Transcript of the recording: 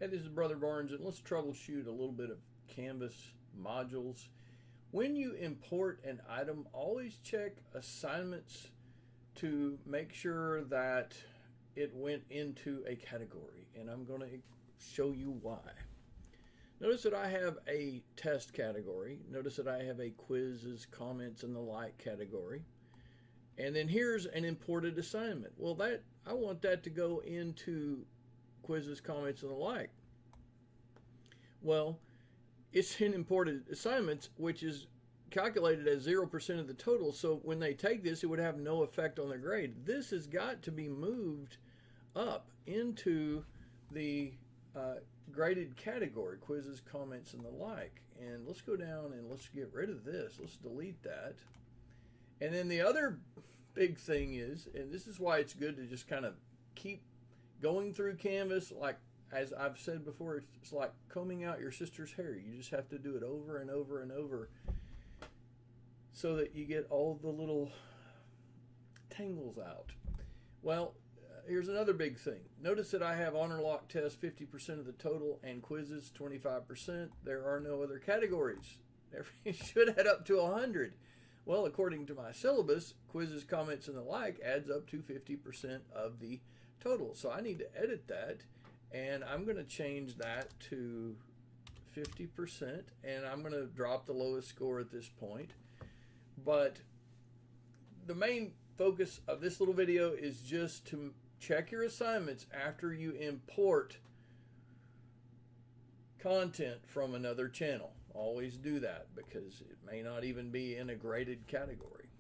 Hey, this is Brother Barnes, and let's troubleshoot a little bit of Canvas modules. When you import an item, always check assignments to make sure that it went into a category, and I'm going to show you why. Notice that I have a test category. Notice that I have a quizzes, comments, and the like category. And then here's an imported assignment. Well, I want that to go into quizzes, comments, and the like. Well, it's in imported assignments, which is calculated as 0% of the total. So when they take this, it would have no effect on their grade. This has got to be moved up into the graded category, quizzes, comments, and the like. And let's go down and let's get rid of this. Let's delete that. And then the other big thing is, and this is why it's good to just kind of keep going through Canvas, like as I've said before, it's like combing out your sister's hair. You just have to do it over and over and over so that you get all the little tangles out. Well, here's another big thing. Notice that I have honor lock test 50% of the total and quizzes 25%. There are no other categories. It should add up to 100. Well, according to my syllabus, quizzes, comments, and the like adds up to 50% of the total. So I need to edit that, and I'm going to change that to 50%, and I'm going to drop the lowest score at this point. But the main focus of this little video is just to check your assignments after you import content from another channel. Always do that because it may not even be in a graded category.